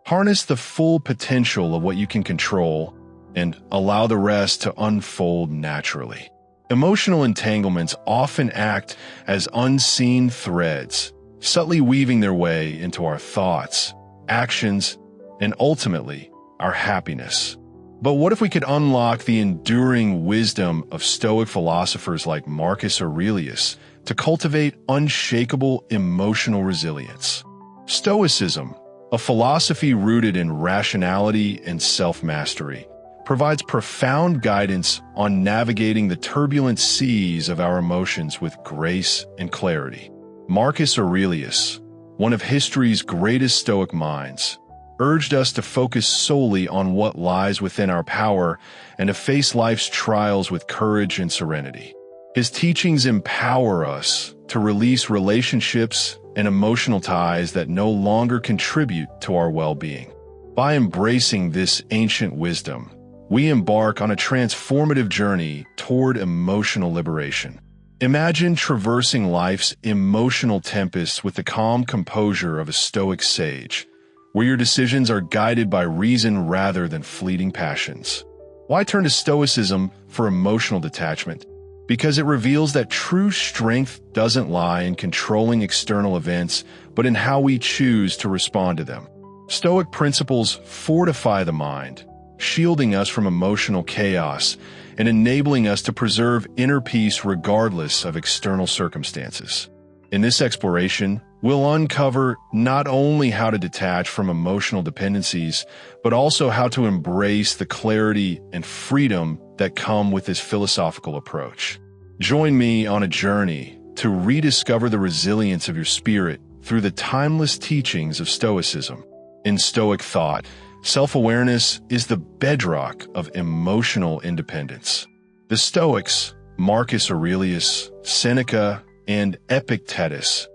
Harness the full potential of what you can control and allow the rest to unfold naturally. Emotional entanglements often act as unseen threads, subtly weaving their way into our thoughts, actions, and ultimately, our happiness. But what if we could unlock the enduring wisdom of Stoic philosophers like Marcus Aurelius to cultivate unshakable emotional resilience? Stoicism, a philosophy rooted in rationality and self-mastery, provides profound guidance on navigating the turbulent seas of our emotions with grace and clarity. Marcus Aurelius, one of history's greatest Stoic minds, urged us to focus solely on what lies within our power and to face life's trials with courage and serenity. His teachings empower us to release relationships and emotional ties that no longer contribute to our well-being. By embracing this ancient wisdom, we embark on a transformative journey toward emotional liberation. Imagine traversing life's emotional tempests with the calm composure of a Stoic sage, where your decisions are guided by reason rather than fleeting passions. Why turn to Stoicism for emotional detachment? Because it reveals that true strength doesn't lie in controlling external events, but in how we choose to respond to them. Stoic principles fortify the mind, shielding us from emotional chaos and enabling us to preserve inner peace regardless of external circumstances. In this exploration, we'll uncover not only how to detach from emotional dependencies, but also how to embrace the clarity and freedom that come with this philosophical approach. Join me on a journey to rediscover the resilience of your spirit through the timeless teachings of Stoicism. In Stoic thought, self-awareness is the bedrock of emotional independence. The Stoics, Marcus Aurelius, Seneca, and Epictetus,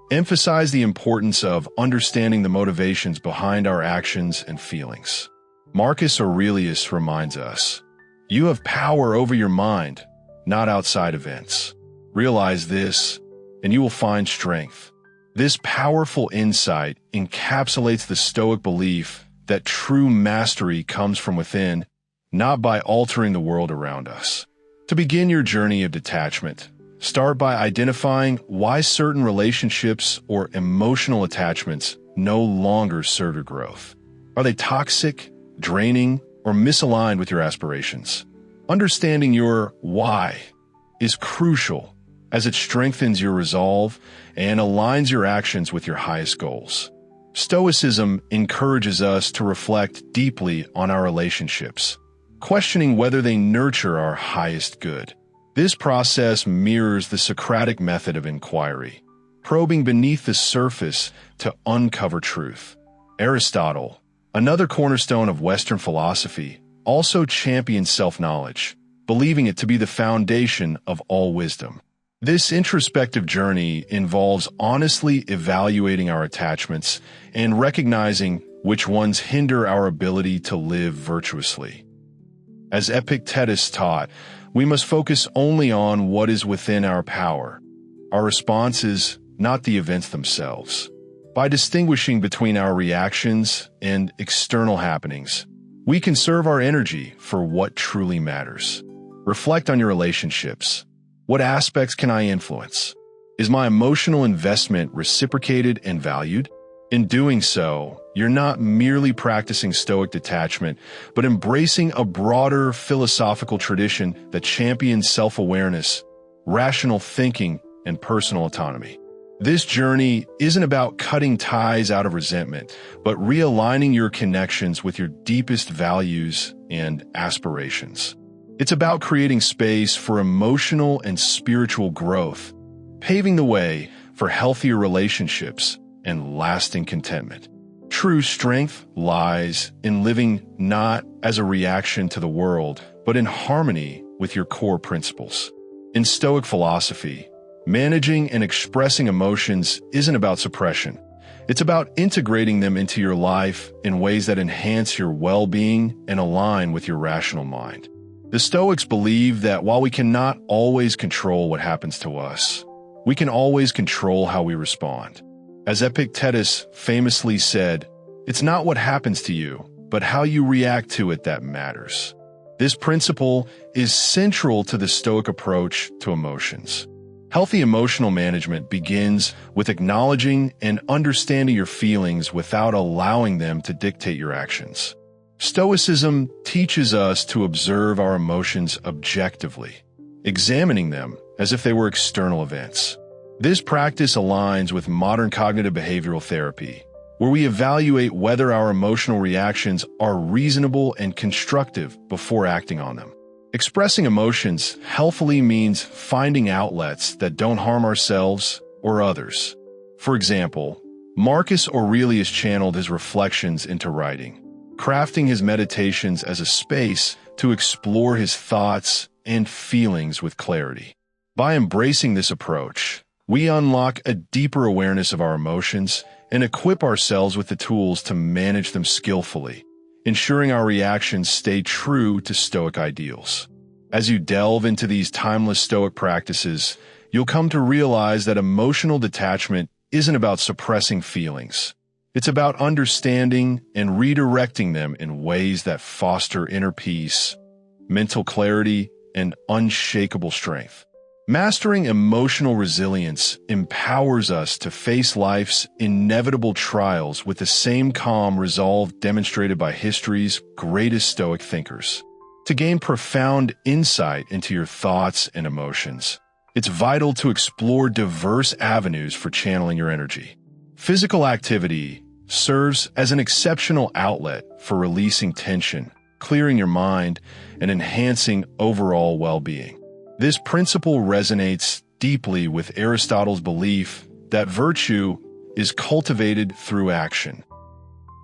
emphasize the importance of understanding the motivations behind our actions and feelings. Marcus Aurelius reminds us, "You have power over your mind, not outside events. Realize this, and you will find strength." This powerful insight encapsulates the Stoic belief that true mastery comes from within, not by altering the world around us. To begin your journey of detachment, start by identifying why certain relationships or emotional attachments no longer serve your growth. Are they toxic, draining, or misaligned with your aspirations? Understanding your why is crucial as it strengthens your resolve and aligns your actions with your highest goals. Stoicism encourages us to reflect deeply on our relationships, questioning whether they nurture our highest good. This process mirrors the Socratic method of inquiry, probing beneath the surface to uncover truth. Aristotle, another cornerstone of Western philosophy, also championed self-knowledge, believing it to be the foundation of all wisdom. This introspective journey involves honestly evaluating our attachments and recognizing which ones hinder our ability to live virtuously. As Epictetus taught, we must focus only on what is within our power, our responses, not the events themselves. By distinguishing between our reactions and external happenings, we conserve our energy for what truly matters. Reflect on your relationships. What aspects can I influence? Is my emotional investment reciprocated and valued? In doing so, you're not merely practicing Stoic detachment, but embracing a broader philosophical tradition that champions self-awareness, rational thinking, and personal autonomy. This journey isn't about cutting ties out of resentment, but realigning your connections with your deepest values and aspirations. It's about creating space for emotional and spiritual growth, paving the way for healthier relationships and lasting contentment. True strength lies in living not as a reaction to the world, but in harmony with your core principles. In Stoic philosophy, managing and expressing emotions isn't about suppression. It's about integrating them into your life in ways that enhance your well-being and align with your rational mind. The Stoics believe that while we cannot always control what happens to us, we can always control how we respond. As Epictetus famously said, It's not what happens to you, but how you react to it that matters. This principle is central to the Stoic approach to emotions. Healthy emotional management begins with acknowledging and understanding your feelings without allowing them to dictate your actions. Stoicism teaches us to observe our emotions objectively, examining them as if they were external events. This practice aligns with modern cognitive behavioral therapy, where we evaluate whether our emotional reactions are reasonable and constructive before acting on them. Expressing emotions healthfully means finding outlets that don't harm ourselves or others. For example, Marcus Aurelius channeled his reflections into writing, crafting his meditations as a space to explore his thoughts and feelings with clarity. By embracing this approach, we unlock a deeper awareness of our emotions and equip ourselves with the tools to manage them skillfully, ensuring our reactions stay true to Stoic ideals. As you delve into these timeless Stoic practices, you'll come to realize that emotional detachment isn't about suppressing feelings. It's about understanding and redirecting them in ways that foster inner peace, mental clarity, and unshakable strength. Mastering emotional resilience empowers us to face life's inevitable trials with the same calm resolve demonstrated by history's greatest Stoic thinkers. To gain profound insight into your thoughts and emotions, it's vital to explore diverse avenues for channeling your energy. Physical activity serves as an exceptional outlet for releasing tension, clearing your mind, and enhancing overall well-being. This principle resonates deeply with Aristotle's belief that virtue is cultivated through action.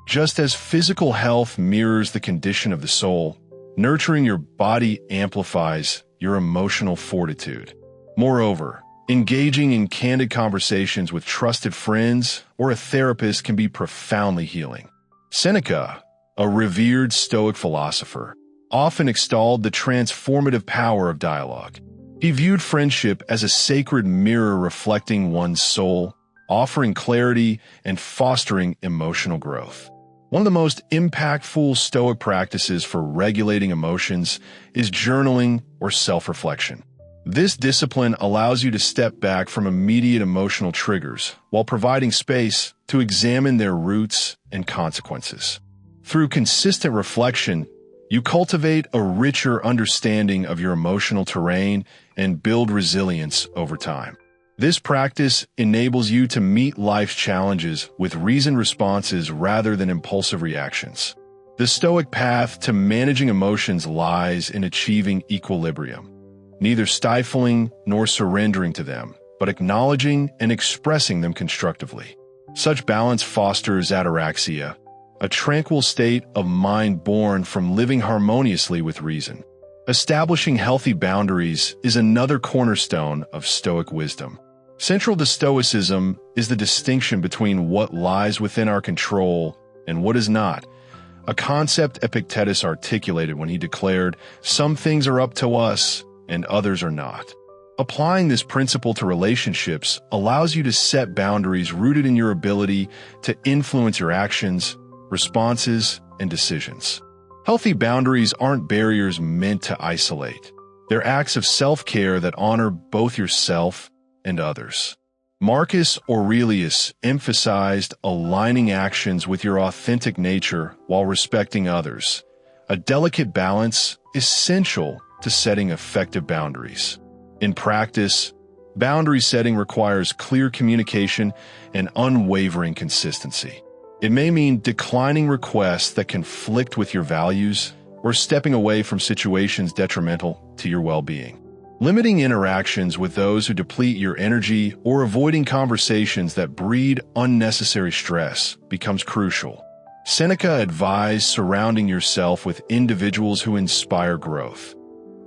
Just as physical health mirrors the condition of the soul, nurturing your body amplifies your emotional fortitude. Moreover, engaging in candid conversations with trusted friends or a therapist can be profoundly healing. Seneca, a revered Stoic philosopher, often extolled the transformative power of dialogue. He viewed friendship as a sacred mirror reflecting one's soul, offering clarity and fostering emotional growth. One of the most impactful Stoic practices for regulating emotions is journaling or self-reflection. This discipline allows you to step back from immediate emotional triggers while providing space to examine their roots and consequences. Through consistent reflection, you cultivate a richer understanding of your emotional terrain and build resilience over time. This practice enables you to meet life's challenges with reasoned responses rather than impulsive reactions. The Stoic path to managing emotions lies in achieving equilibrium, neither stifling nor surrendering to them, but acknowledging and expressing them constructively. Such balance fosters ataraxia, a tranquil state of mind born from living harmoniously with reason. Establishing healthy boundaries is another cornerstone of Stoic wisdom. Central to Stoicism is the distinction between what lies within our control and what is not, a concept Epictetus articulated when he declared, "Some things are up to us and others are not." Applying this principle to relationships allows you to set boundaries rooted in your ability to influence your actions, responses, and decisions. Healthy boundaries aren't barriers meant to isolate. They're acts of self-care that honor both yourself and others. Marcus Aurelius emphasized aligning actions with your authentic nature while respecting others, a delicate balance essential to setting effective boundaries. In practice, boundary setting requires clear communication and unwavering consistency. It may mean declining requests that conflict with your values or stepping away from situations detrimental to your well-being. Limiting interactions with those who deplete your energy or avoiding conversations that breed unnecessary stress becomes crucial. Seneca advised surrounding yourself with individuals who inspire growth,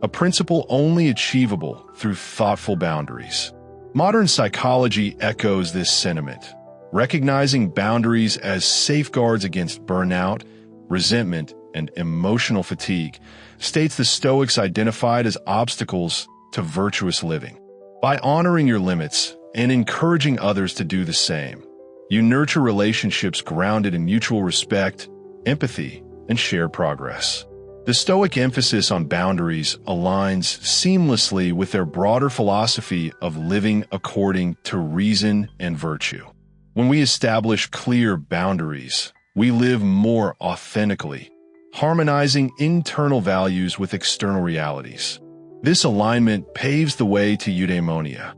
a principle only achievable through thoughtful boundaries. Modern psychology echoes this sentiment, recognizing boundaries as safeguards against burnout, resentment, and emotional fatigue, states the Stoics identified as obstacles to virtuous living. By honoring your limits and encouraging others to do the same, You nurture relationships grounded in mutual respect, empathy, and shared progress. The Stoic emphasis on boundaries aligns seamlessly with their broader philosophy of living according to reason and virtue. When we establish clear boundaries, we live more authentically, harmonizing internal values with external realities. This alignment paves the way to eudaimonia,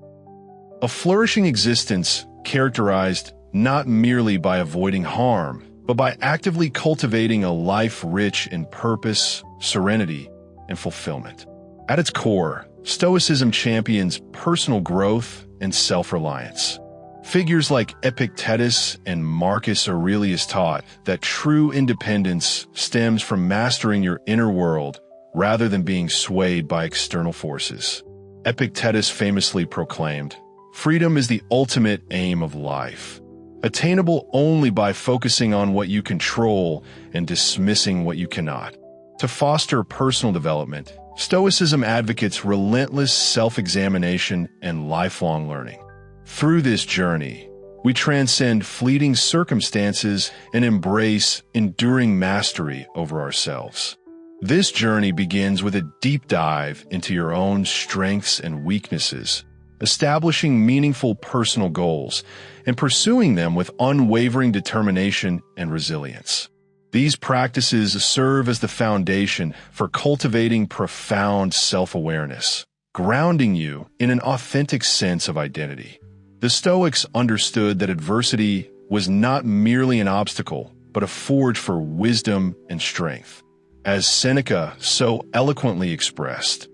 a flourishing existence characterized not merely by avoiding harm, but by actively cultivating a life rich in purpose, serenity, and fulfillment. At its core, Stoicism champions personal growth and self-reliance. Figures like Epictetus and Marcus Aurelius taught that true independence stems from mastering your inner world rather than being swayed by external forces. Epictetus famously proclaimed, "Freedom is the ultimate aim of life, attainable only by focusing on what you control and dismissing what you cannot." To foster personal development, Stoicism advocates relentless self-examination and lifelong learning. Through this journey, we transcend fleeting circumstances and embrace enduring mastery over ourselves. This journey begins with a deep dive into your own strengths and weaknesses, establishing meaningful personal goals and pursuing them with unwavering determination and resilience. These practices serve as the foundation for cultivating profound self-awareness, grounding you in an authentic sense of identity. The Stoics understood that adversity was not merely an obstacle, but a forge for wisdom and strength. As Seneca so eloquently expressed,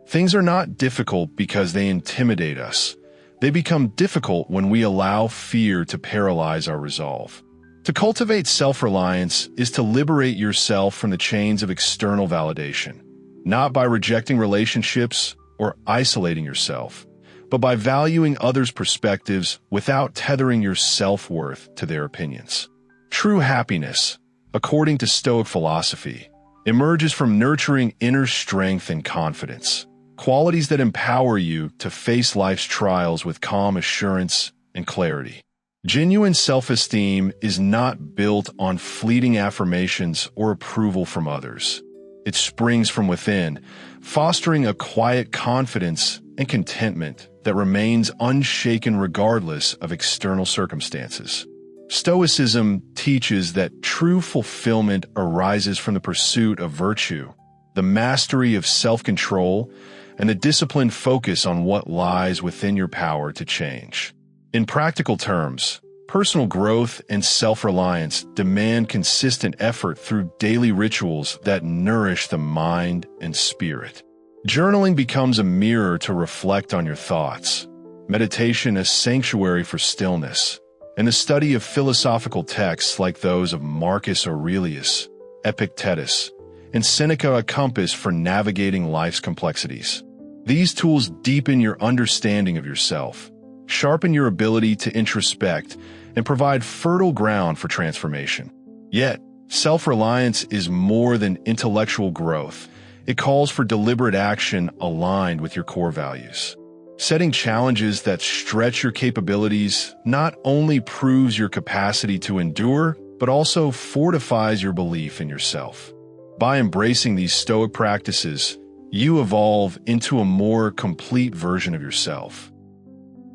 "Things are not difficult because they intimidate us. They become difficult when we allow fear to paralyze our resolve." To cultivate self-reliance is to liberate yourself from the chains of external validation, not by rejecting relationships or isolating yourself, but by valuing others' perspectives without tethering your self-worth to their opinions. True happiness, according to Stoic philosophy, emerges from nurturing inner strength and confidence, qualities that empower you to face life's trials with calm assurance and clarity. Genuine self-esteem is not built on fleeting affirmations or approval from others. It springs from within, fostering a quiet confidence and contentment that remains unshaken regardless of external circumstances. Stoicism teaches that true fulfillment arises from the pursuit of virtue, the mastery of self-control, and the disciplined focus on what lies within your power to change. In practical terms, personal growth and self-reliance demand consistent effort through daily rituals that nourish the mind and spirit. Journaling becomes a mirror to reflect on your thoughts, meditation a sanctuary for stillness, and the study of philosophical texts like those of Marcus Aurelius, Epictetus, and Seneca a compass for navigating life's complexities. These tools deepen your understanding of yourself, sharpen your ability to introspect, and provide fertile ground for transformation. Yet, self-reliance is more than intellectual growth. It calls for deliberate action aligned with your core values. Setting challenges that stretch your capabilities not only proves your capacity to endure, but also fortifies your belief in yourself. By embracing these Stoic practices, you evolve into a more complete version of yourself.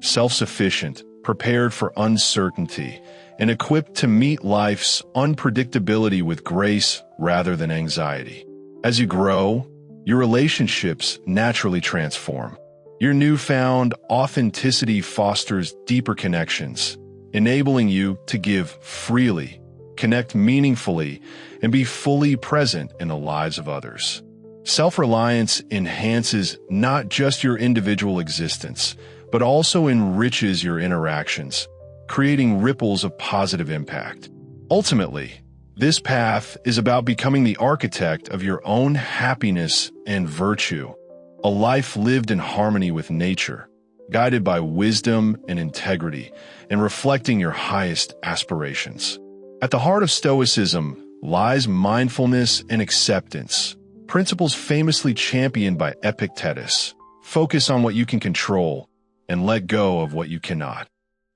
Self-sufficient, prepared for uncertainty, and equipped to meet life's unpredictability with grace rather than anxiety. As you grow, your relationships naturally transform. Your newfound authenticity fosters deeper connections, enabling you to give freely, connect meaningfully, and be fully present in the lives of others. Self-reliance enhances not just your individual existence, but also enriches your interactions, creating ripples of positive impact. Ultimately, this path is about becoming the architect of your own happiness and virtue, a life lived in harmony with nature, guided by wisdom and integrity, and reflecting your highest aspirations. At the heart of Stoicism lies mindfulness and acceptance, principles famously championed by Epictetus. Focus on what you can control and let go of what you cannot.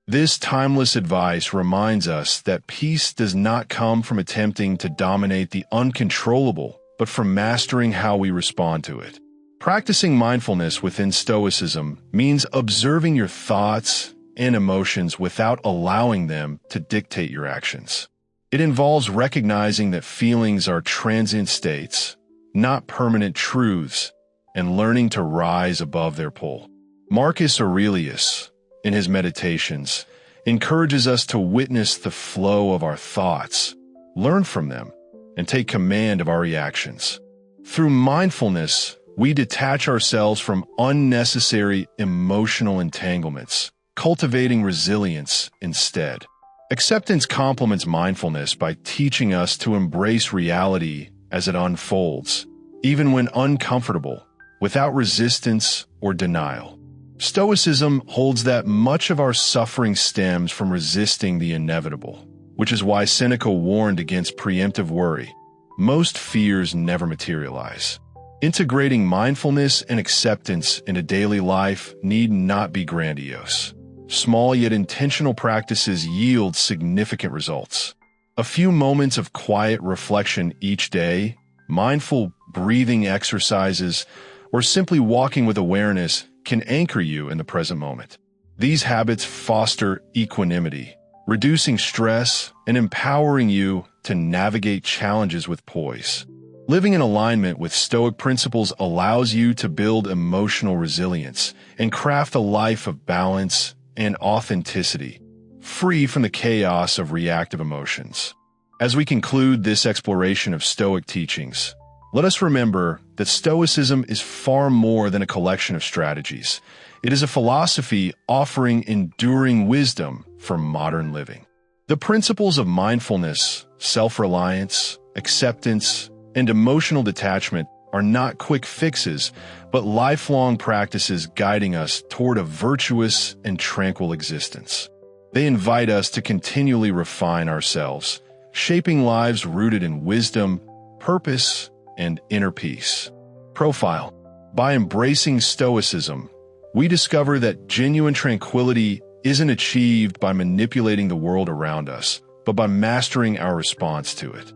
This timeless advice reminds us that peace does not come from attempting to dominate the uncontrollable, but from mastering how we respond to it. Practicing mindfulness within Stoicism means observing your thoughts and emotions without allowing them to dictate your actions. It involves recognizing that feelings are transient states, not permanent truths, and learning to rise above their pull. Marcus Aurelius, in his Meditations, encourages us to witness the flow of our thoughts, learn from them, and take command of our reactions. Through mindfulness, we detach ourselves from unnecessary emotional entanglements, cultivating resilience instead. Acceptance complements mindfulness by teaching us to embrace reality as it unfolds, even when uncomfortable, without resistance or denial. Stoicism holds that much of our suffering stems from resisting the inevitable, which is why Seneca warned against preemptive worry. Most fears never materialize. Integrating mindfulness and acceptance into daily life need not be grandiose. Small yet intentional practices yield significant results. A few moments of quiet reflection each day, mindful breathing exercises, or simply walking with awareness can anchor you in the present moment. These habits foster equanimity, reducing stress and empowering you to navigate challenges with poise. Living in alignment with Stoic principles allows you to build emotional resilience and craft a life of balance and authenticity, free from the chaos of reactive emotions. As we conclude this exploration of Stoic teachings, let us remember that Stoicism is far more than a collection of strategies. It is a philosophy offering enduring wisdom for modern living. The principles of mindfulness, self-reliance, acceptance, and emotional detachment are not quick fixes, but lifelong practices guiding us toward a virtuous and tranquil existence. They invite us to continually refine ourselves, shaping lives rooted in wisdom, purpose, and inner peace. Profile. By embracing Stoicism, we discover that genuine tranquility isn't achieved by manipulating the world around us, but by mastering our response to it.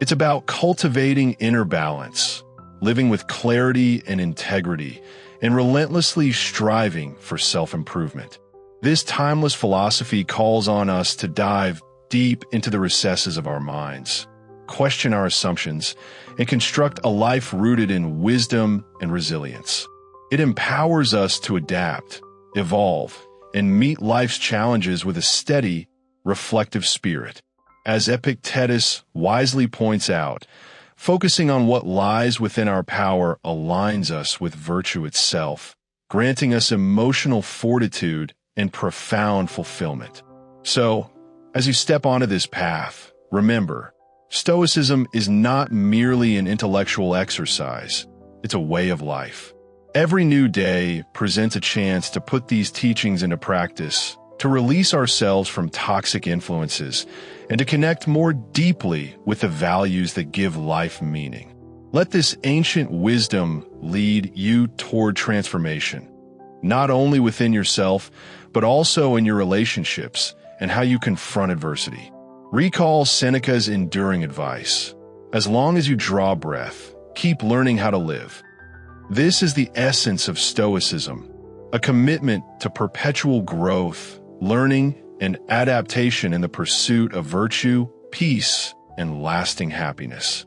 It's about cultivating inner balance, living with clarity and integrity, and relentlessly striving for self-improvement. This timeless philosophy calls on us to dive deep into the recesses of our minds, question our assumptions, and construct a life rooted in wisdom and resilience. It empowers us to adapt, evolve, and meet life's challenges with a steady, reflective spirit. As Epictetus wisely points out, focusing on what lies within our power aligns us with virtue itself, granting us emotional fortitude and profound fulfillment. So, as you step onto this path, remember, Stoicism is not merely an intellectual exercise, it's a way of life. Every new day presents a chance to put these teachings into practice, to release ourselves from toxic influences, and to connect more deeply with the values that give life meaning. Let this ancient wisdom lead you toward transformation, not only within yourself, but also in your relationships and how you confront adversity. Recall Seneca's enduring advice: as long as you draw breath, keep learning how to live. This is the essence of Stoicism, a commitment to perpetual growth, learning, and adaptation in the pursuit of virtue, peace, and lasting happiness.